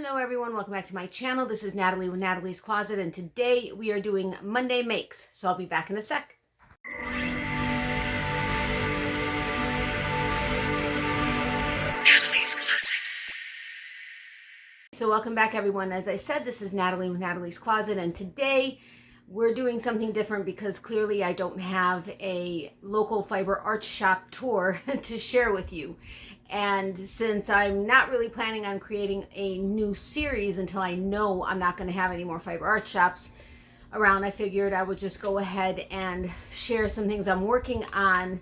Hello everyone, welcome back to my channel. This is Natalie with Natalie's Closet, and today we are doing Monday makes, so I'll be back in a sec. Natalie's Closet. So welcome back everyone. As I said, this is Natalie with Natalie's Closet, and today we're doing something different because clearly I don't have a local fiber art shop tour to share with you. And since I'm not really planning on creating a new series until I know I'm not going to have any more fiber art shops around, I figured I would just go ahead and share some things I'm working on,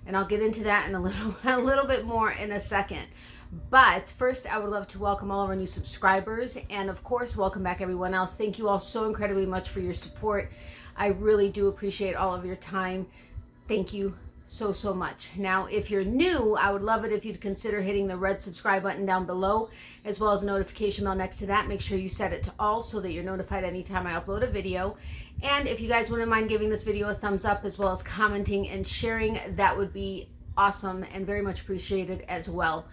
and I'll get into that in a little bit more in a second. But first, I would love to welcome all of our new subscribers, and of course, welcome back everyone else. Thank you all so incredibly much for your support. I really do appreciate all of your time. Thank you so much. Now, if you're new, I would love it if you'd consider hitting the red subscribe button down below, as well as a notification bell next to that. Make sure you set it to all so that you're notified anytime I upload a video. And if you guys wouldn't mind giving this video a thumbs up, as well as commenting and sharing, that would be awesome and very much appreciated as well.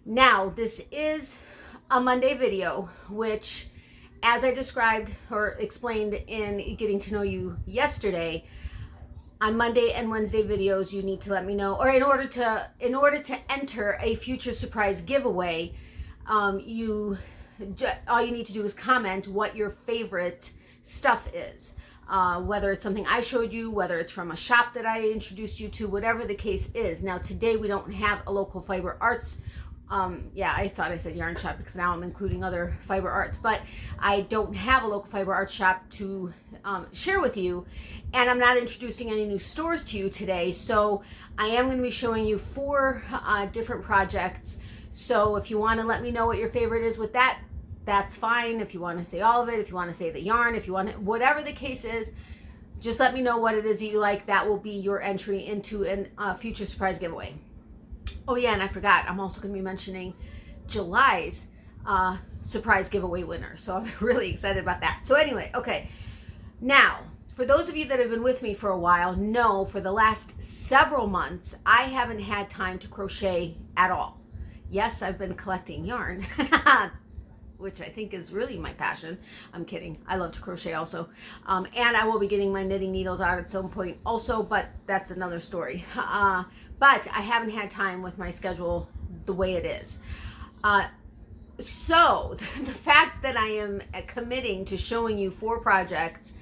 Now, this is a Monday video, which, as I described or explained in Getting to Know You yesterday, on Monday and Wednesday videos, you need to let me know, or in order to enter a future surprise giveaway, all you need to do is comment what your favorite stuff is, whether it's something I showed you, whether it's from a shop that I introduced you to, whatever the case is. Now, today we don't have a local fiber arts. Yeah, I thought I said yarn shop because now I'm including other fiber arts, but I don't have a local fiber art shop to share with you, and I'm not introducing any new stores to you today. So I am going to be showing you 4 different projects. So if you want to let me know what your favorite is with that, that's fine. If you want to say all of it, if you want to say the yarn, if you want to, whatever the case is, just let me know what it is that you like. That will be your entry into a future surprise giveaway. Oh yeah, and I forgot, I'm also going to be mentioning July's surprise giveaway winner. So I'm really excited about that. So anyway, okay. Now, for those of you that have been with me for a while, know for the last several months, I haven't had time to crochet at all. Yes, I've been collecting yarn, which I think is really my passion. I'm kidding. I love to crochet also. And I will be getting my knitting needles out at some point also, but that's another story. But I haven't had time with my schedule the way it is. So the fact that I am committing to showing you 4 projects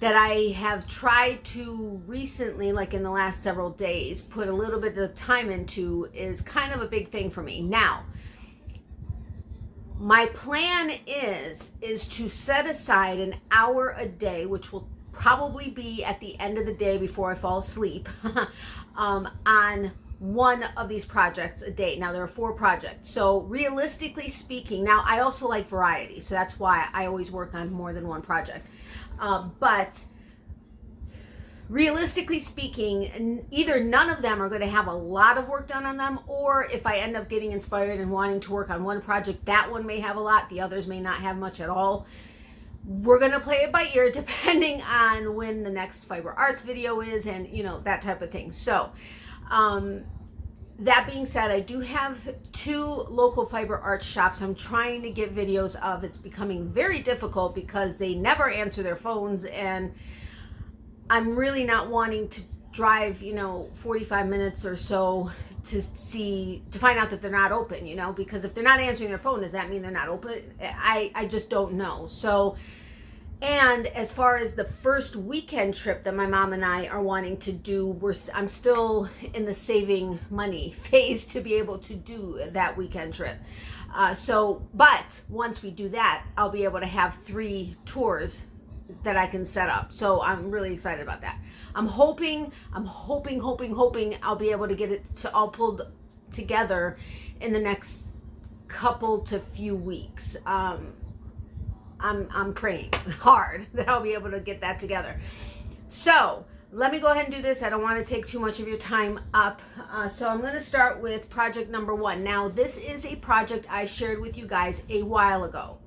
that I have tried to recently, like in the last several days, put a little bit of time into is kind of a big thing for me. Now, my plan is to set aside an hour a day, which will probably be at the end of the day before I fall asleep, on one of these projects a day. Now, there are 4 projects. So realistically speaking, now I also like variety, so that's why I always work on more than one project. But realistically speaking, either none of them are going to have a lot of work done on them, or if I end up getting inspired and wanting to work on one project, that one may have a lot, the others may not have much at all. We're going to play it by ear depending on when the next fiber arts video is, and you know, that type of thing. So that being said, I do have 2 local fiber art shops I'm trying to get videos of. It's becoming very difficult because they never answer their phones, and I'm really not wanting to drive, 45 minutes or so to find out that they're not open, because if they're not answering their phone, does that mean they're not open? I just don't know. So, and as far as the first weekend trip that my mom and I are wanting to do, I'm still in the saving money phase to be able to do that weekend trip. But once we do that, I'll be able to have 3 tours that I can set up. So I'm really excited about that. I'm hoping I'll be able to get it to all pulled together in the next couple to few weeks. I'm praying hard that I'll be able to get that together. So let me go ahead and do this. I don't want to take too much of your time up. So I'm going to start with project number 1. Now, this is a project I shared with you guys a while ago.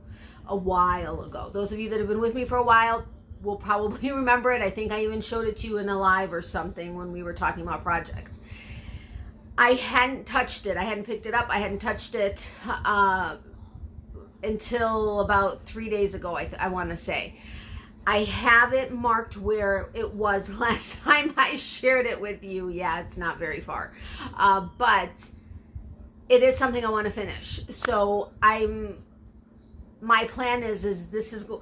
Those of you that have been with me for a while will probably remember it. I think I even showed it to you in a live or something when we were talking about projects. I hadn't touched it. I hadn't picked it up. I hadn't touched it until about 3 days ago, I want to say. I have it marked where it was last time I shared it with you. Yeah, it's not very far. But it is something I want to finish. So my plan is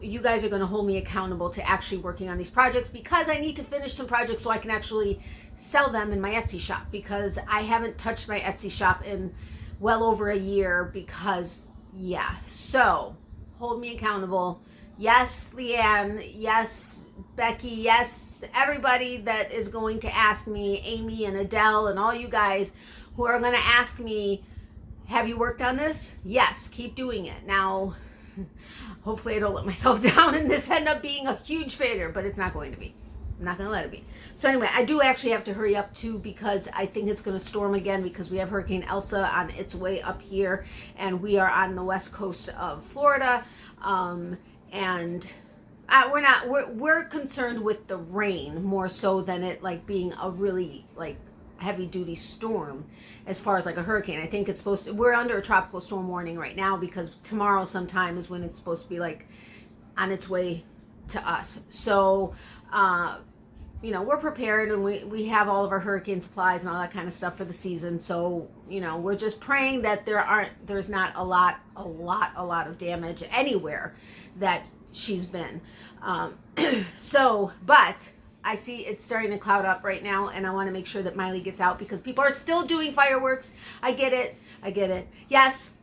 you guys are going to hold me accountable to actually working on these projects, because I need to finish some projects so I can actually sell them in my Etsy shop, because I haven't touched my Etsy shop in well over a year, because yeah. So hold me accountable. Yes, Leanne. Yes, Becky. Yes, everybody that is going to ask me, Amy and Adele and all you guys who are going to ask me, have you worked on this? Yes, keep doing it. Now, hopefully I don't let myself down and this end up being a huge failure, but it's not going to be. I'm not going to let it be. So anyway, I do actually have to hurry up too, because I think it's going to storm again, because we have Hurricane Elsa on its way up here, and we are on the west coast of Florida. And we're concerned with the rain more so than it like being a really like heavy duty storm as far as like a hurricane. I think it's supposed to, we're under a tropical storm warning right now, because tomorrow sometime is when it's supposed to be like on its way to us. So you know, we're prepared, and we have all of our hurricane supplies and all that kind of stuff for the season. So, you know, we're just praying that there's not a lot of damage anywhere that she's been. So, but I see it's starting to cloud up right now, and I want to make sure that Miley gets out, because people are still doing fireworks. I get it. Yes,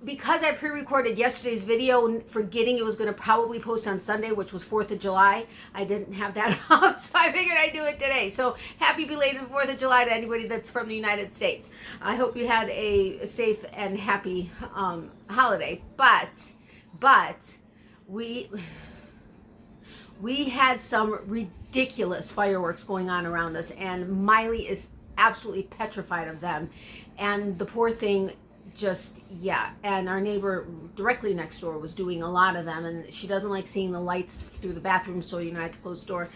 because I pre-recorded yesterday's video, forgetting it was going to probably post on Sunday, which was 4th of July. I didn't have that up, so I figured I'd do it today. So happy belated 4th of July to anybody that's from the United States. I hope you had a safe and happy holiday. But we had some ridiculous fireworks going on around us, and Miley is absolutely petrified of them. And the poor thing, just, yeah. And our neighbor directly next door was doing a lot of them, and she doesn't like seeing the lights through the bathroom, so you know, I had to close the door.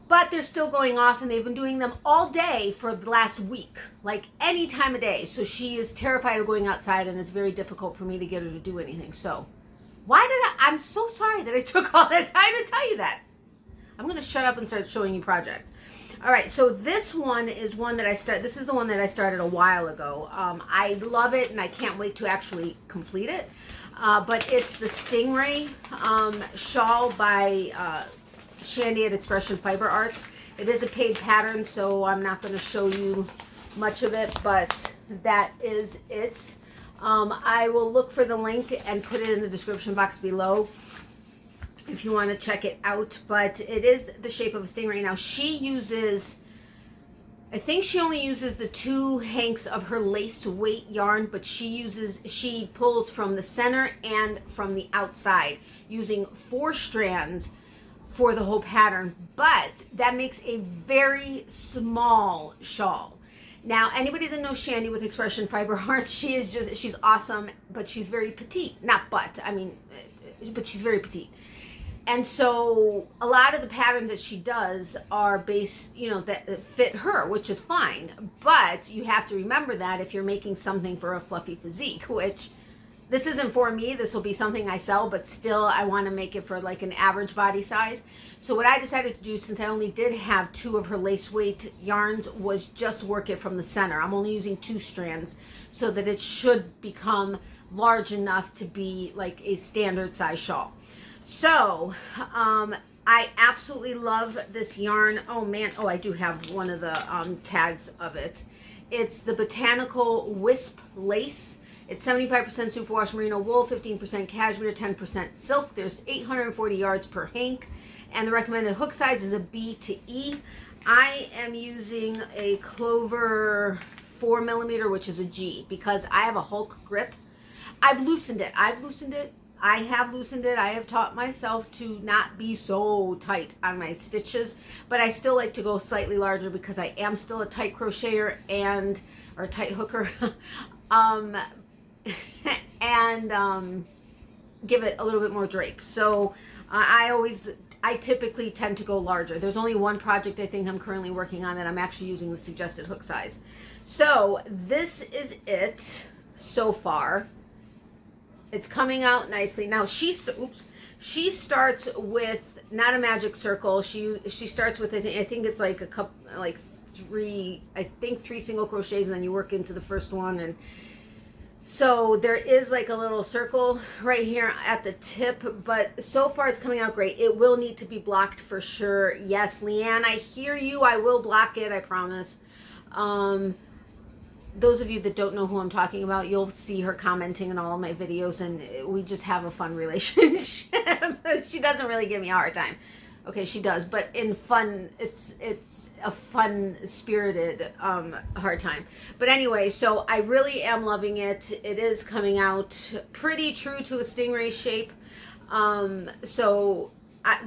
But they're still going off, and they've been doing them all day for the last week, like any time of day. So she is terrified of going outside, and it's very difficult for me to get her to do anything. So I'm so sorry that I took all that time to tell you that. I'm going to shut up and start showing you projects. All right, so this one is one that this is the one that I started a while ago. I love it, and I can't wait to actually complete it. But it's the Stingray shawl by Shandy at Expression Fiber Arts. It is a paid pattern, so I'm not going to show you much of it, but that is it. I will look for the link and put it in the description box below if you want to check it out. But it is the shape of a stingray. Now she uses, I think she only uses the 2 hanks of her lace weight yarn, but she pulls from the center and from the outside, using 4 strands for the whole pattern. But that makes a very small shawl. Now, anybody that knows Shandy with Expression Fiber Arts, she's awesome, but she's very petite. But she's very petite. And so a lot of the patterns that she does are based, you know, that fit her, which is fine. But you have to remember that if you're making something for a fluffy physique, which this isn't for me, this will be something I sell, but still I want to make it for like an average body size. So what I decided to do, since I only did have 2 of her lace weight yarns, was just work it from the center. I'm only using 2 strands so that it should become large enough to be like a standard size shawl. So I absolutely love this yarn. Oh man, I do have one of the tags of it. It's the Botanical Wisp Lace. It's 75% superwash merino wool, 15% cashmere, 10% silk. There's 840 yards per hank, and the recommended hook size is a B to E. I am using a Clover 4mm, which is a G, because I have a Hulk grip. I've loosened it. I have loosened it. I have taught myself to not be so tight on my stitches, but I still like to go slightly larger, because I am still a tight crocheter or tight hooker. And give it a little bit more drape. So I typically tend to go larger. There's only one project I think I'm currently working on that I'm actually using the suggested hook size. So this is it so far. It's coming out nicely. Now she starts with not a magic circle. She starts with, I think it's like a couple, like three single crochets, and then you work into the first one. And so there is like a little circle right here at the tip, but so far it's coming out great. It will need to be blocked for sure. Yes, Leanne, I hear you. I will block it, I promise. Those of you that don't know who I'm talking about, you'll see her commenting in all of my videos, and we just have a fun relationship. She doesn't really give me a hard time. Okay, she does, but in fun, it's a fun spirited hard time. But anyway, so I really am loving it. It is coming out pretty true to a stingray shape.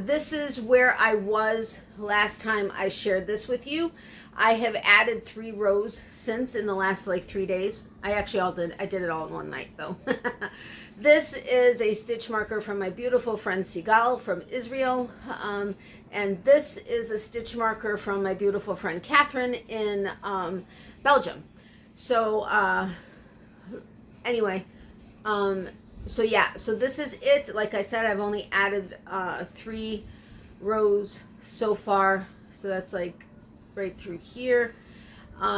This is where I was last time I shared this with you. I have added 3 rows since in the last like 3 days. I did it all in one night though. This is a stitch marker from my beautiful friend Sigal from Israel. And this is a stitch marker from my beautiful friend Catherine in Belgium. So anyway, so yeah, so this is it. Like I said, I've only added 3 rows so far. So that's like right through here.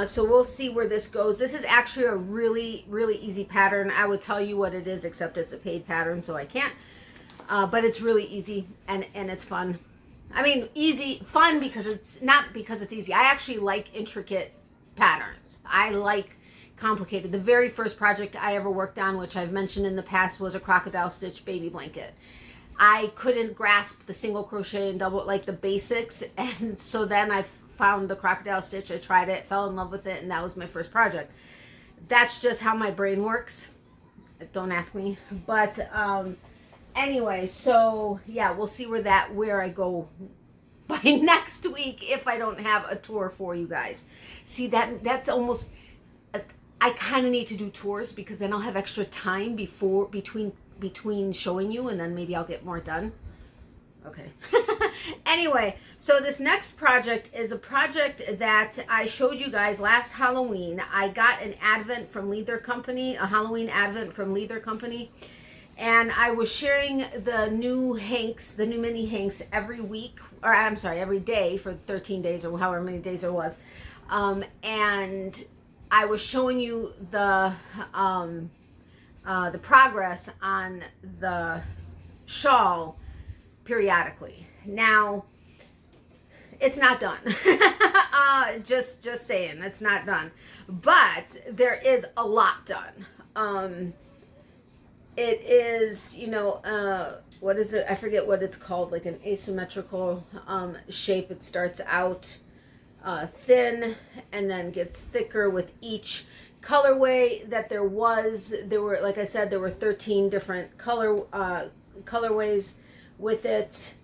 So we'll see where this goes. This is actually a really, really easy pattern. I would tell you what it is, except it's a paid pattern, so I can't. But it's really easy and it's fun. I mean, fun because it's not because it's easy. I actually like intricate patterns. I like complicated. The very first project I ever worked on, which I've mentioned in the past, was a crocodile stitch baby blanket. I couldn't grasp the single crochet and double, like the basics, and so then I found the crocodile stitch. I tried it, fell in love with it, and that was my first project. That's just how my brain works. Don't ask me. But anyway, so yeah, we'll see where I go by next week if I don't have a tour for you guys. See, that's almost, I kind of need to do tours because then I'll have extra time between showing you, and then maybe I'll get more done. Okay. Anyway, so this next project is a project that I showed you guys last Halloween. I got an advent from 𝗦𝗡𝗏 Company, a Halloween advent from 𝗦𝗏𝗏 Company, and I was sharing the new hanks, the new mini hanks every week, or I'm sorry, every day for 13 days or however many days there was, and I was showing you the progress on the shawl periodically. Now, it's not done. Just saying, it's not done. But there is a lot done. It is, you know, what is it? I forget what it's called, like an asymmetrical shape. It starts out thin and then gets thicker with each colorway that there were, like I said, there were 13 different colorways with it.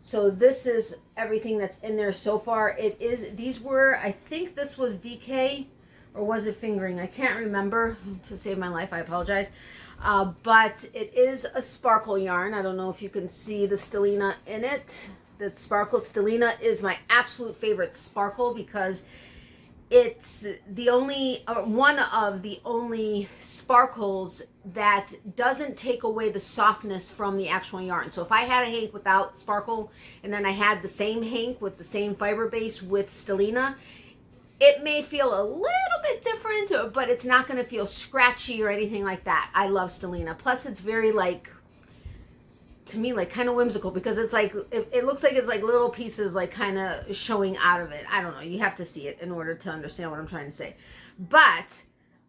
So this is everything that's in there so far. These were, I think this was DK, or was it fingering? I can't remember. To save my life, I apologize. But it is a sparkle yarn. I don't know if you can see the stellina in it. The sparkle stellina is my absolute favorite sparkle because it's the only, one of the only sparkles that doesn't take away the softness from the actual yarn. So if I had a hank without sparkle and then I had the same hank with the same fiber base with stellina, it may feel a little bit different, but it's not going to feel scratchy or anything like that. I love stellina. Plus it's very, like, to me, like kind of whimsical because it's like, it looks like it's like little pieces like kind of showing out of it. I don't know. You have to see it in order to understand what I'm trying to say. But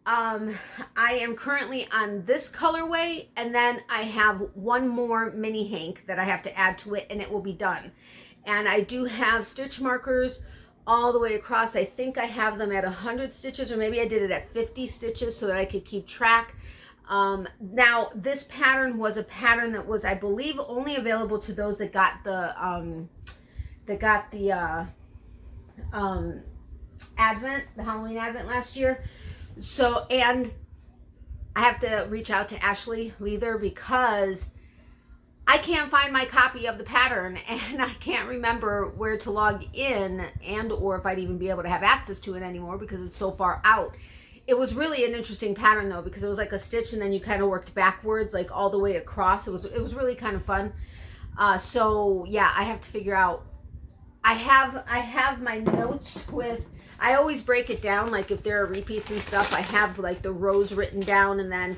I am currently on this colorway, and then I have one more mini hank that I have to add to it, and it will be done. And I do have stitch markers all the way across. I think I have them at 100 stitches, or maybe I did it at 50 stitches so that I could keep track. Now this pattern was a pattern that was, I believe, only available to those that got the advent, the Halloween advent last year. So, and I have to reach out to Ashley 𝗦𝗏𝗏 because I can't find my copy of the pattern, and I can't remember where to log in, and or if I'd even be able to have access to it anymore because it's so far out. it was really an interesting pattern though, because it was like a stitch and then you kind of worked backwards, like all the way across. It was really kind of fun. So yeah, I have to figure out, I have my notes with, I always break it down, like if there are repeats and stuff, I have like the rows written down, and then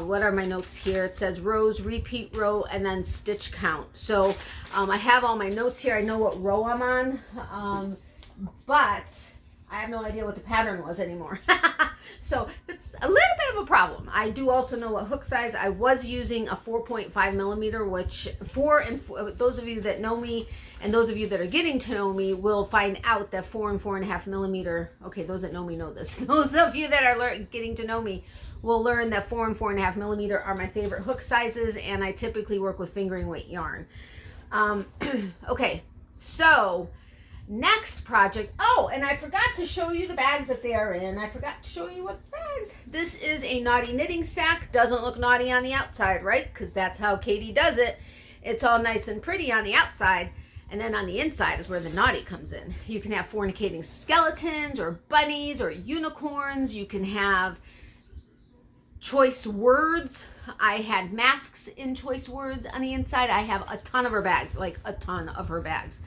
what are my notes here? It says rows, repeat row, and then stitch count. So I have all my notes here. I know what row I'm on, but I have no idea what the pattern was anymore. So it's a little bit of a problem. I do also know what hook size. I was using a 4.5 millimeter, which those of you that know me and those of you that are getting to know me will find out that 4 and 4.5 millimeter, okay, those that know me know this. Those of you that are getting to know me will learn that 4 and 4.5 millimeter are my favorite hook sizes, and I typically work with fingering weight yarn. Okay, so next project. Oh, and I forgot to show you the bags that they are in. I forgot to show you what bags. This is a naughty knitting sack. Doesn't look naughty on the outside, right? Because that's how Katie does it. It's all nice and pretty on the outside, and then on the inside is where the naughty comes in. You can have fornicating skeletons or bunnies or unicorns. You can have choice words. I had masks in choice words on the inside. I have a ton of her bags, like a ton of her bags.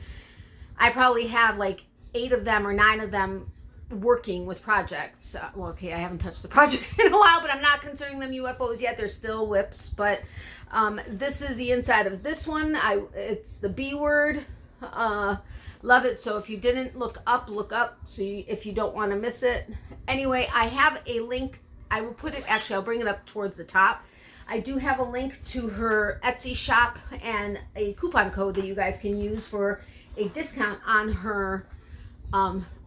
I probably have like 8 of them or 9 of them working with projects. Well, okay, I haven't touched the projects in a while, but I'm not considering them UFOs yet. They're still whips, but this is the inside of this one. It's the B word. Love it. So if you didn't look up, so if you don't want to miss it. Anyway, I have a link. I will put it, actually, I'll bring it up towards the top. I do have a link to her Etsy shop and a coupon code that you guys can use for a discount on her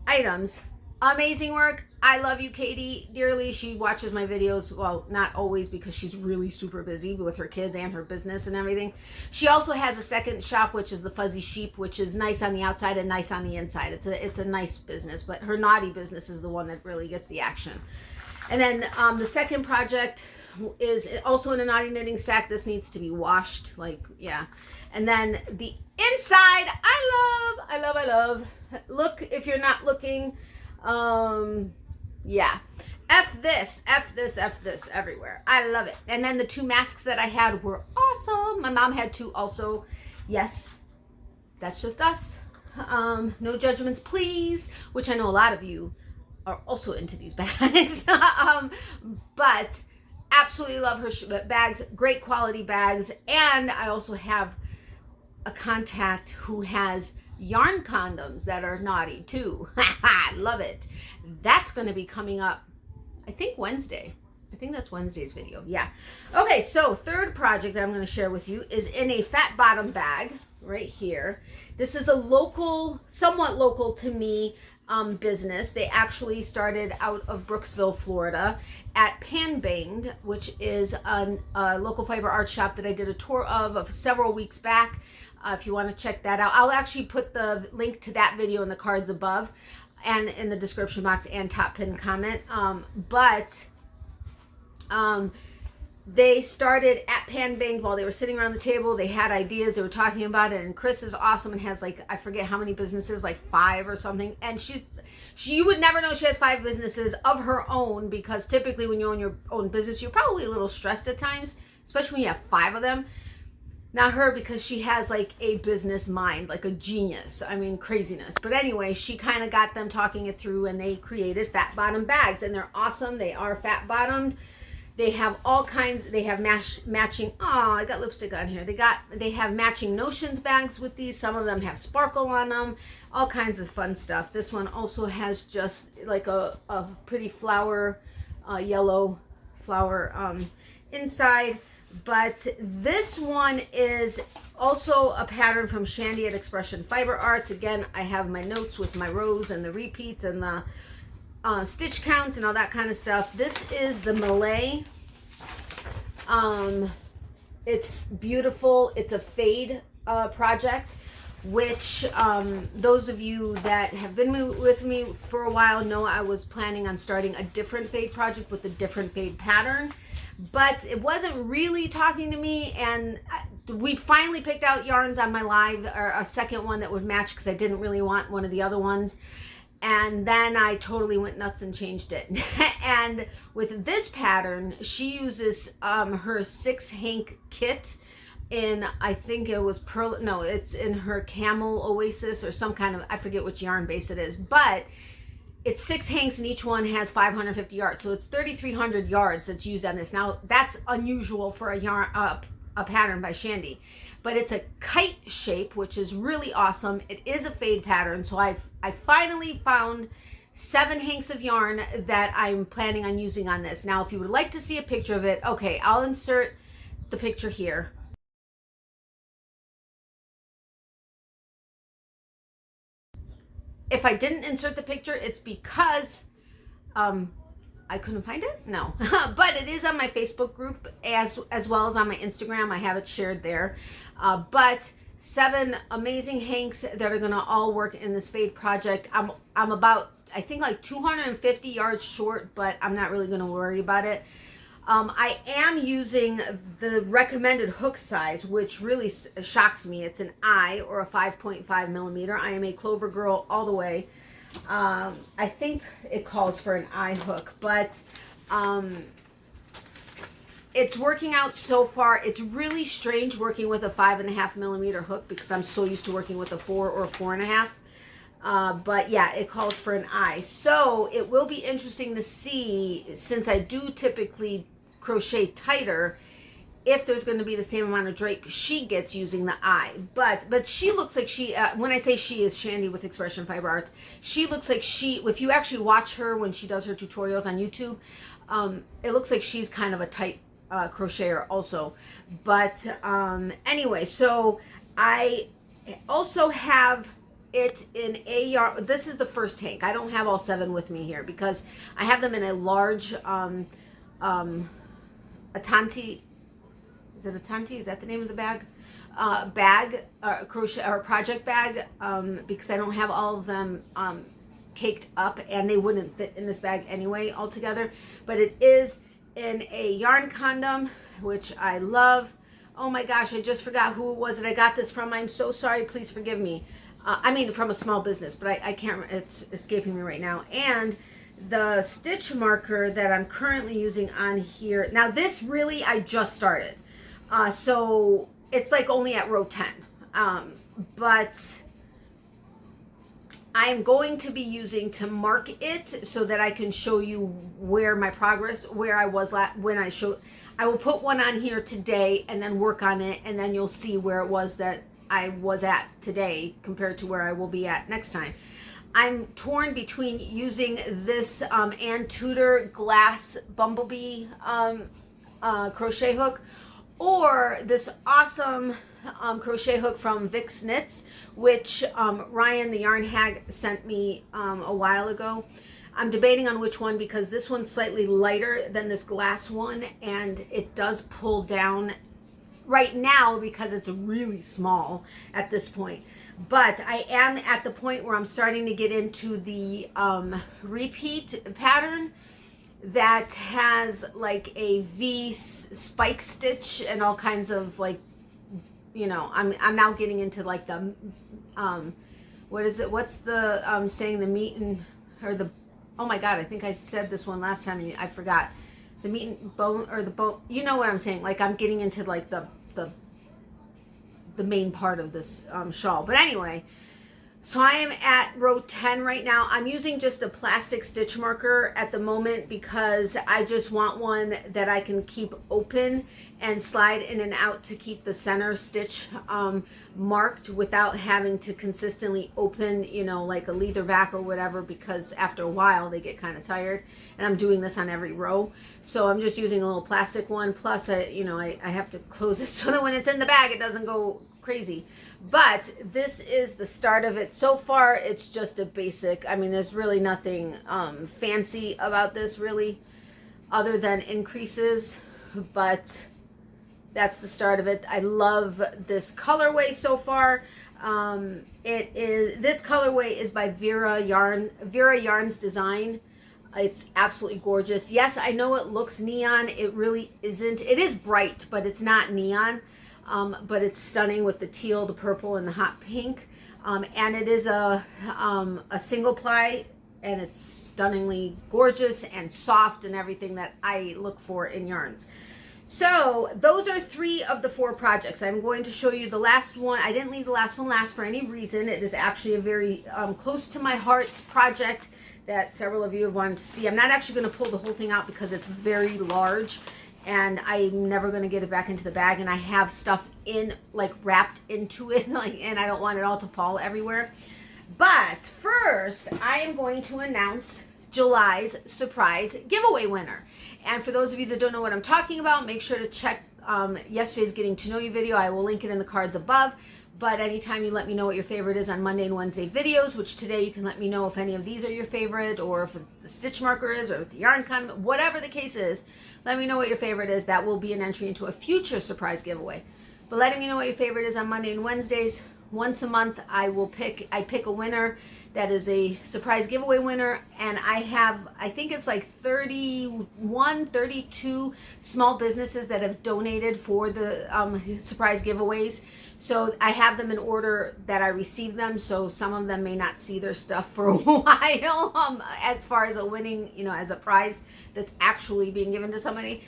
items. Amazing work. I love you, Katie, dearly. She watches my videos, well, not always, because she's really super busy with her kids and her business and everything. She also has a second shop, which is the Fuzzy Sheep, which is nice on the outside and nice on the inside. It's a nice business, but her naughty business is the one that really gets the action. And then the second project is also in a naughty knitting sack. This needs to be washed, like, yeah. And then the inside, I love. Look, if you're not looking, yeah. F this everywhere. I love it. And then the 2 masks that I had were awesome. My mom had 2 also. Yes, that's just us. No judgments, please, which I know a lot of you are also into these bags. But absolutely love her bags. Great quality bags. And I also have a contact who has yarn condoms that are naughty too. Love it. That's going to be coming up, I think, Wednesday. I think that's Wednesday's video. Yeah. Okay, so third project that I'm going to share with you is in a fat bottom bag right here. This is a local, somewhat local to me, business. They actually started out of Brooksville, Florida at Pan Banged, which is a local fiber art shop that I did a tour of several weeks back. If you want to check that out, I'll actually put the link to that video in the cards above and in the description box and top pinned comment. They started at Pan Banged while they were sitting around the table. They had ideas. They were talking about it. And Chris is awesome and has, like, I forget how many businesses, like 5 or something. And you would never know she has 5 businesses of her own, because typically when you own your own business, you're probably a little stressed at times, especially when you have 5 of them. Not her, because she has like a business mind, like a genius. I mean, craziness. But anyway, she kind of got them talking it through, and they created fat bottom bags, and they're awesome. They are fat bottomed. They have all kinds. They have matching. Oh, I got lipstick on here. They have matching notions bags with these. Some of them have sparkle on them. All kinds of fun stuff. This one also has just like a pretty flower, yellow flower inside. But this one is also a pattern from Shandy at Expression Fiber Arts. Again, I have my notes with my rows and the repeats and the stitch counts and all that kind of stuff. This is the Malay. It's beautiful. It's a fade project, which those of you that have been with me for a while know I was planning on starting a different fade project with a different fade pattern. But it wasn't really talking to me, and we finally picked out yarns on my live, or a second one that would match, because I didn't really want one of the other ones. And then I totally went nuts and changed it. And with this pattern, she uses her 6 hank kit in, I think it was pearl, no, it's in her Camel Oasis or some kind of, I forget which yarn base it is, but it's 6 hanks and each one has 550 yards. So it's 3,300 yards that's used on this. Now that's unusual for a yarn, a pattern by Shandy, but it's a kite shape, which is really awesome. It is a fade pattern. So I finally found 7 hanks of yarn that I'm planning on using on this. Now, if you would like to see a picture of it, okay, I'll insert the picture here. If I didn't insert the picture, it's because I couldn't find it. No, but it is on my Facebook group as well as on my Instagram. I have it shared there. But 7 amazing hanks that are gonna all work in this fade project. I'm about, I think, like 250 yards short, but I'm not really gonna worry about it. I am using the recommended hook size, which really shocks me. It's an I, or a 5.5 millimeter. I am a Clover girl all the way. I think it calls for an I hook, but it's working out so far. It's really strange working with a 5.5 millimeter hook because I'm so used to working with a 4 or 4.5. But yeah, it calls for an I. So it will be interesting to see, since I do typically crochet tighter, if there's going to be the same amount of drape she gets using the I. But she looks like she, when I say she, is Shandy with Expression Fiber Arts, she looks like she, if you actually watch her when she does her tutorials on YouTube, it looks like she's kind of a tight crocheter also. But anyway, so I also have it in a yarn. This is the first hank. I don't have all 7 with me here because I have them in a large Atanti, is it Atanti? Is that the name of the bag? Crochet or project bag, because I don't have all of them caked up, and they wouldn't fit in this bag anyway altogether. But it is in a yarn condom, which I love. Oh my gosh, I just forgot who it was that I got this from. I'm so sorry. Please forgive me. I mean, from a small business, but I can't. It's escaping me right now. And the stitch marker that I'm currently using on here. Now this really, I just started. So it's like only at row 10. But I am going to be using to mark it so that I can show you where my progress, where I was when I showed. I will put one on here today and then work on it, and then you'll see where it was that I was at today compared to where I will be at next time. I'm torn between using this Ann Tudor glass bumblebee crochet hook, or this awesome crochet hook from Misc Knits, which Ryan the Yarn Hag sent me a while ago. I'm debating on which one because this one's slightly lighter than this glass one, and it does pull down right now because it's really small at this point. But I am at the point where I'm starting to get into the repeat pattern that has like a V spike stitch and all kinds of, like, you know, I'm now getting into like the what is it? What's the saying? The meat and, or the, oh my god, I think I said this one last time and I forgot. The meat and bone, or the bone. You know what I'm saying? Like I'm getting into like the main part of this shawl. But anyway, so I am at row 10 right now. I'm using just a plastic stitch marker at the moment because I just want one that I can keep open and slide in and out to keep the center stitch marked without having to consistently open, you know, like a leather back or whatever, because after a while they get kind of tired, and I'm doing this on every row. So I'm just using a little plastic one, plus I have to close it so that when it's in the bag it doesn't go crazy. But this is the start of it. So far it's just a basic, I mean, there's really nothing fancy about this really, other than increases, but that's the start of it. I love this colorway so far. This colorway is by Vera Yarn's design. It's absolutely gorgeous. Yes, I know it looks neon. It really isn't. It is bright, but it's not neon. But it's stunning with the teal, the purple, and the hot pink. And it is a single ply and it's stunningly gorgeous and soft and everything that I look for in yarns. So those are 3 of the 4 projects. I'm going to show you the last one. I didn't leave the last one last for any reason. It is actually a very close to my heart project that several of you have wanted to see. I'm not actually going to pull the whole thing out because it's very large and I'm never going to get it back into the bag, and I have stuff in, like, wrapped into it, like, and I don't want it all to fall everywhere. But first, I am going to announce July's surprise giveaway winner. And for those of you that don't know what I'm talking about, make sure to check yesterday's Getting to Know You video. I will link it in the cards above. But anytime you let me know what your favorite is on Monday and Wednesday videos, which today you can let me know if any of these are your favorite, or if the stitch marker is, or if the yarn comment, whatever the case is, let me know what your favorite is. That will be an entry into a future surprise giveaway. But letting me know what your favorite is on Monday and Wednesdays. Once a month, I pick a winner that is a surprise giveaway winner, and I think it's like 31, 32 small businesses that have donated for the surprise giveaways. So I have them in order that I receive them, so some of them may not see their stuff for a while as far as a winning, as a prize that's actually being given to somebody.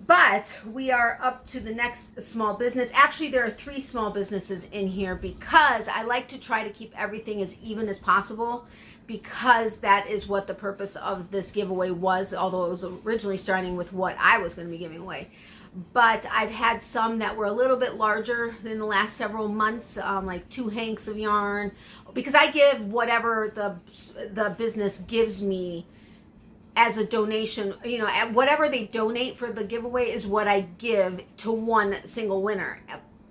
But we are up to the next small business. Actually, there are 3 small businesses in here because I like to try to keep everything as even as possible, because that is what the purpose of this giveaway was, although it was originally starting with what I was going to be giving away. But I've had some that were a little bit larger than the last several months, like 2 hanks of yarn, because I give whatever the business gives me as a donation. Whatever they donate for the giveaway is what I give to one single winner.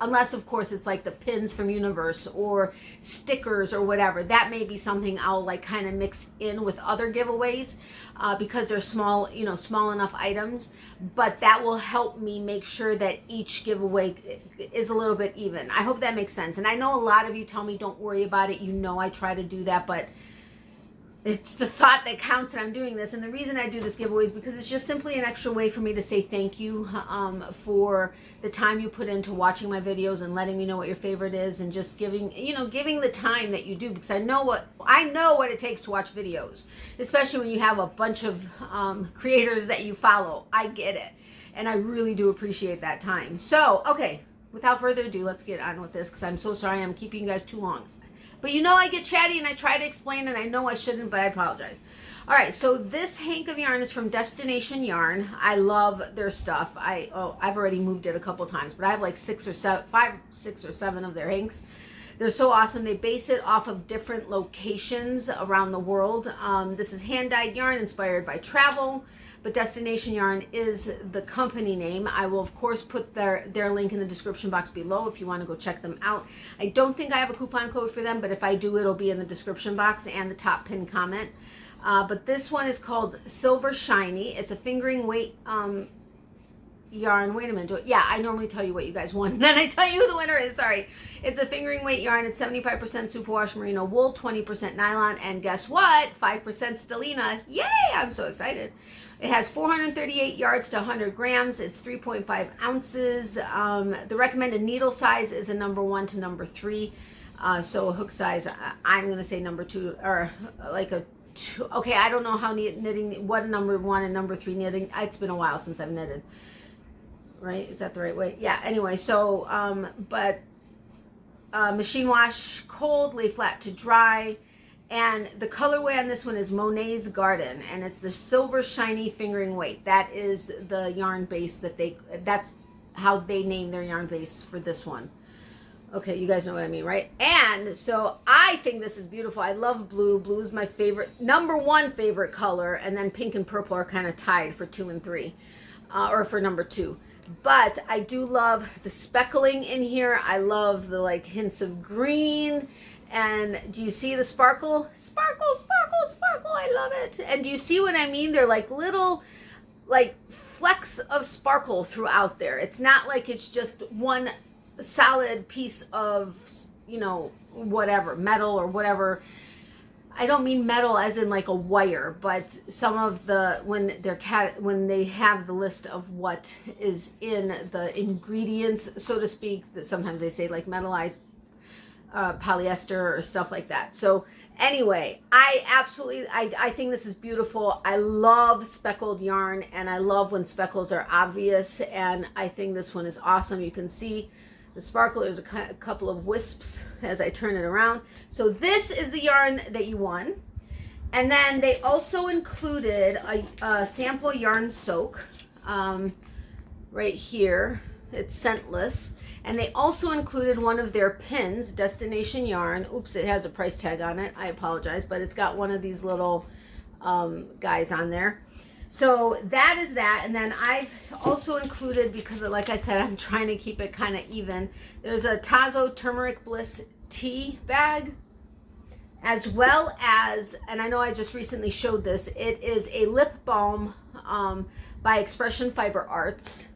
Unless, of course, it's like the pins from Universe or stickers or whatever. That may be something I'll like kind of mix in with other giveaways because they're small, small enough items. But that will help me make sure that each giveaway is a little bit even. I hope that makes sense. And I know a lot of you tell me don't worry about it. I try to do that, but it's the thought that counts, and I'm doing this. And the reason I do this giveaway is because it's just simply an extra way for me to say thank you for the time you put into watching my videos and letting me know what your favorite is, and just giving the time that you do, because I know what it takes to watch videos, especially when you have a bunch of creators that you follow. I get it, and I really do appreciate that time. So, okay, without further ado, let's get on with this, because I'm so sorry I'm keeping you guys too long. But I get chatty and I try to explain, and I know I shouldn't, but I apologize. All right, so this hank of yarn is from Destination Yarn. I love their stuff. I've already moved it a couple times, but I have like 6 or 7 of their hanks. They're so awesome. They base it off of different locations around the world. This is hand-dyed yarn inspired by travel, but Destination Yarn is the company name. I will, of course, put their link in the description box below if you want to go check them out. I don't think I have a coupon code for them, but if I do, it'll be in the description box and the top pinned comment. But this one is called Silver Shiny. It's a fingering weight yarn. Wait a minute. Yeah, I normally tell you what you guys want, and then I tell you who the winner is. Sorry. It's a fingering weight yarn. It's 75% superwash merino wool, 20% nylon, and guess what? 5% stellina. Yay! I'm so excited. It has 438 yards to 100 grams. It's 3.5 ounces. The recommended needle size is a number 1 to number 3. So a hook size, I'm going to say number 2, or like a 2. Okay, I don't know how knitting, what a number 1 and number 3 knitting. It's been a while since I've knitted. Right? Is that the right way? Yeah, anyway, so, machine wash cold, lay flat to dry. And the colorway on this one is Monet's Garden, and it's the Silver Shiny Fingering Weight. That is the yarn base that's how they name their yarn base for this one. Okay, you guys know what I mean, right? And so I think this is beautiful. I love blue. Blue is my favorite, number 1 favorite color, and then pink and purple are kind of tied for 2 and 3, or for number 2. But I do love the speckling in here. I love the like hints of green. And do you see the sparkle? Sparkle, sparkle, sparkle. I love it. And do you see what I mean? They're like little, like flecks of sparkle throughout there. It's not like it's just one solid piece of, whatever, metal or whatever. I don't mean metal as in like a wire, but some of the, when they have the list of what is in the ingredients, so to speak, that sometimes they say like metallized polyester or stuff like that. So Anyway, I think this is beautiful. I love speckled yarn, and I love when speckles are obvious, and I think this one is awesome. You can see the sparkle. There's a couple of wisps as I turn it around. So this is the yarn that you won. And then they also included a sample yarn soak right here. It's scentless. And they also included one of their pins, Destination Yarn. Oops, it has a price tag on it. I apologize, but it's got one of these little guys on there. So that is that. And then I've also included, because like I said, I'm trying to keep it kind of even, there's a Tazo Turmeric Bliss tea bag, as well as, and I know I just recently showed this, it is a lip balm by Expression Fiber Arts.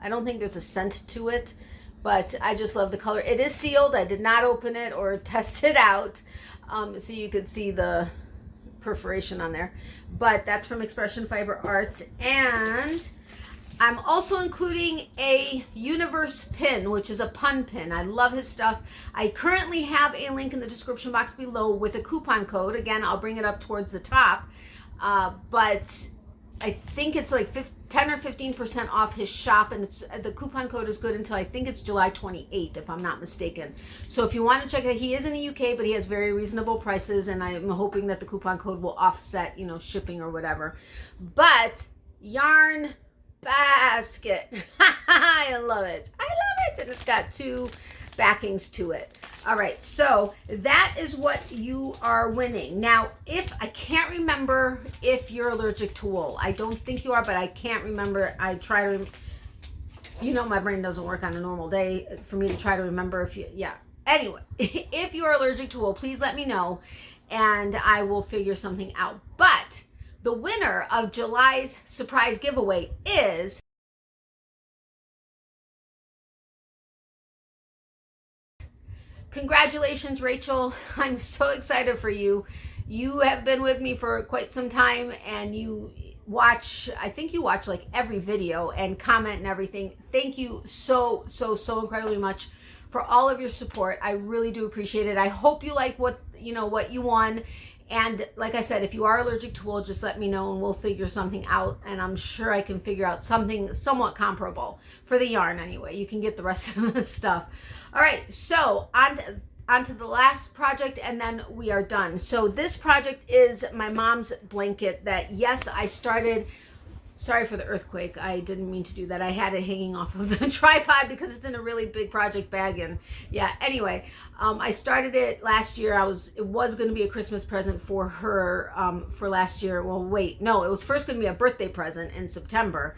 I don't think there's a scent to it, but I just love the color. It is sealed. I did not open it or test it out, so you could see the perforation on there. But that's from Expression Fiber Arts. And I'm also including a Universe pin, which is a pun pin. I love his stuff. I currently have a link in the description box below with a coupon code. Again, I'll bring it up towards the top. But I think it's like 10 or 15% off his shop, and the coupon code is good until I think it's July 28th, if I'm not mistaken. So if you want to check it, he is in the UK, but he has very reasonable prices, and I'm hoping that the coupon code will offset, you know, shipping or whatever. But yarn basket, I love it. I love it, and it's got 2 backings to it. All right, so that is what you are winning. Now, if I can't remember if you're allergic to wool. I don't think you are, but I can't remember. I try to, you know, my brain doesn't work on a normal day for me to try to remember if you, yeah. Anyway, if you're allergic to wool, please let me know, and I will figure something out. But the winner of July's surprise giveaway is congratulations, Rachel. I'm so excited for you. You have been with me for quite some time, and you watch, I think you watch like every video and comment and everything. Thank you so incredibly much for all of your support. I really do appreciate it. I hope you like what you won. And like I said, if you are allergic to wool, just let me know and we'll figure something out. And I'm sure I can figure out something somewhat comparable for the yarn anyway. You can get the rest of the stuff. All right, so on to the last project, and then we are done. So this project is my mom's blanket that, yes, I started. Sorry for the earthquake. I didn't mean to do that. I had it hanging off of the tripod because it's in a really big project bag. And yeah, anyway, I started it last year. It was going to be a Christmas present for her for last year. Well, wait, no, it was first going to be a birthday present in September.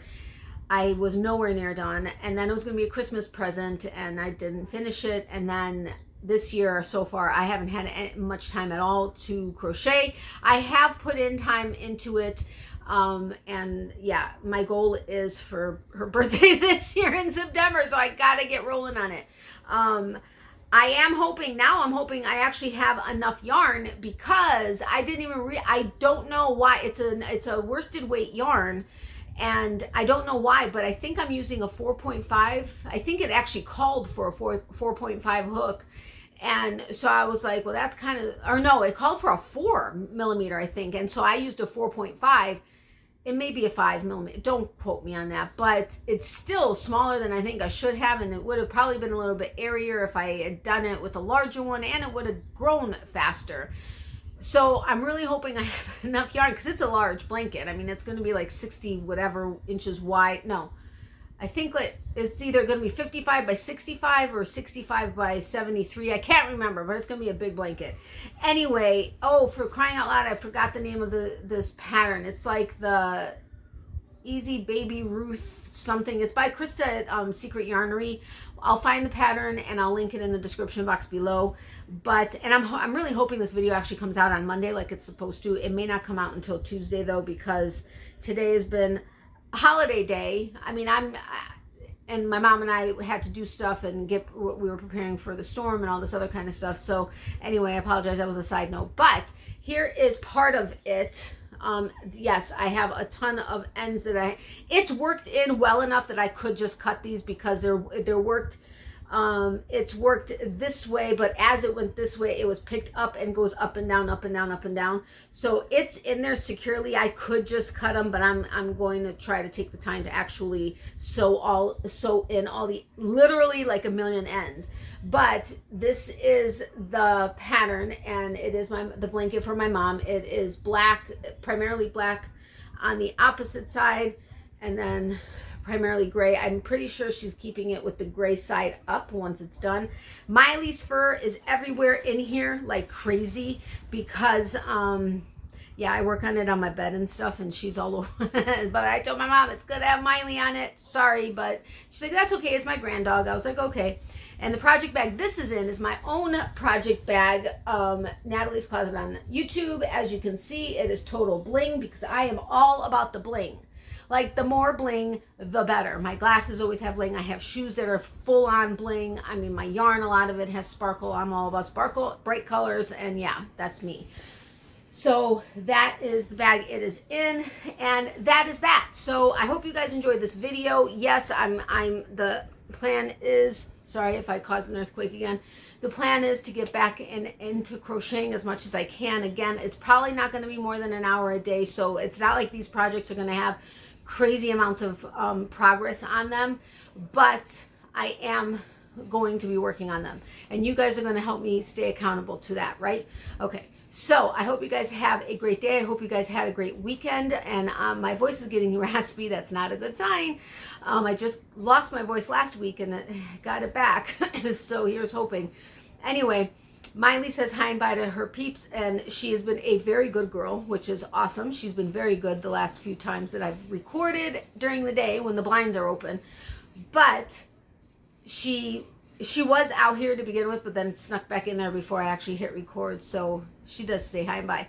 I was nowhere near done. And then it was going to be a Christmas present, and I didn't finish it. And then this year so far, I haven't had much time at all to crochet. I have put in time into it. And yeah, my goal is for her birthday this year in September, so I gotta get rolling on it. I'm hoping I actually have enough yarn, because I didn't even I don't know why. It's a worsted weight yarn, and I don't know why, but I think I'm using a 4.5. I think it actually called for a 4.5 hook. And so I was like, well, that's kind of, or no, it called for a 4mm, I think. And so I used a 4.5. It may be a 5mm. Don't quote me on that, but it's still smaller than I think I should have. And it would have probably been a little bit airier if I had done it with a larger one, and it would have grown faster. So I'm really hoping I have enough yarn, because it's a large blanket. I mean, it's going to be like 60 whatever inches wide. No, I think like it's either going to be 55 by 65 or 65 by 73. I can't remember, but it's going to be a big blanket. Anyway, oh, for crying out loud, I forgot the name of this pattern. It's like the Easy Baby Ruth something. It's by Krista at Secret Yarnery. I'll find the pattern and I'll link it in the description box below. And I'm really hoping this video actually comes out on Monday like it's supposed to. It may not come out until Tuesday though, because today has been holiday day. I mean, and my mom and I had to do stuff and we were preparing for the storm and all this other kind of stuff. So anyway, I apologize. That was a side note, but here is part of it. Yes, I have a ton of ends that it's worked in well enough that I could just cut these, because they're worked It's worked this way, but as it went this way, it was picked up and goes up and down, up and down, up and down. So it's in there securely. I could just cut them, but I'm going to try to take the time to actually sew in all the, literally like a million ends. But this is the pattern, and it is the blanket for my mom. It is black, primarily black on the opposite side, and then primarily gray. I'm pretty sure she's keeping it with the gray side up once it's done. Miley's fur is everywhere in here like crazy because yeah, I work on it on my bed and stuff, and she's all over. But I told my mom it's good to have Miley on it. Sorry, but she's like, that's okay, it's my grand dog. I was like, okay. And the project bag this is in is my own project bag, Natalie's Closet on YouTube. As you can see, it is total bling because I am all about the bling. Like, the more bling, the better. My glasses always have bling. I have shoes that are full on bling. I mean, my yarn, a lot of it has sparkle. I'm all about sparkle, bright colors, and yeah, that's me. So that is the bag it is in, and that is that. So I hope you guys enjoyed this video. Yes, the plan is, sorry if I caused an earthquake again. The plan is to get back into crocheting as much as I can. Again, it's probably not going to be more than an hour a day, so it's not like these projects are going to have crazy amounts of progress on them, but I am going to be working on them, and you guys are going to help me stay accountable to that, right? Okay, so I hope you guys have a great day. I hope you guys had a great weekend, and my voice is getting raspy. That's not a good sign. I just lost my voice last week and got it back, so here's hoping. Anyway, Miley says hi and bye to her peeps, and she has been a very good girl, which is awesome. She's been very good the last few times that I've recorded during the day when the blinds are open. But she was out here to begin with, but then snuck back in there before I actually hit record, so she does say hi and bye.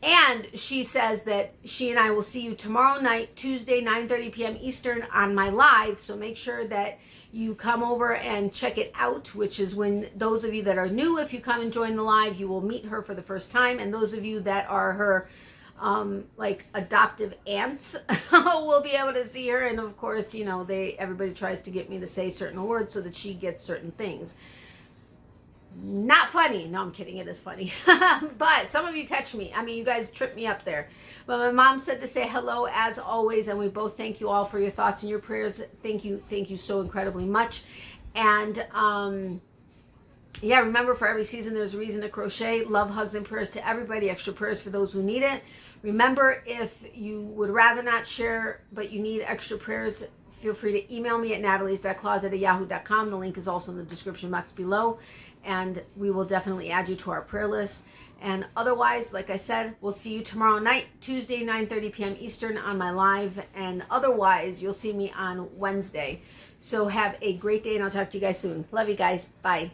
And she says that she and I will see you tomorrow night, Tuesday, 9:30 p.m. Eastern on my live, so make sure that you come over and check it out, which is when those of you that are new, if you come and join the live, you will meet her for the first time, and those of you that are her like adoptive aunts will be able to see her. And of course, you know, everybody tries to get me to say certain words so that she gets certain things. Not funny. No, I'm kidding. It is funny. But some of you catch me. I mean, you guys trip me up there. But my mom said to say hello as always, and we both thank you all for your thoughts and your prayers. Thank you so incredibly much. And yeah, remember, for every season there's a reason to crochet. Love, hugs, and prayers to everybody. Extra prayers for those who need it. Remember, if you would rather not share but you need extra prayers, feel free to email me at natalies.closet@yahoo.com. The link is also in the description box below, and we will definitely add you to our prayer list. And otherwise, like I said, we'll see you tomorrow night, Tuesday, 9:30 p.m. Eastern on my live, and otherwise you'll see me on Wednesday. So have a great day, and I'll talk to you guys soon. Love you guys. Bye.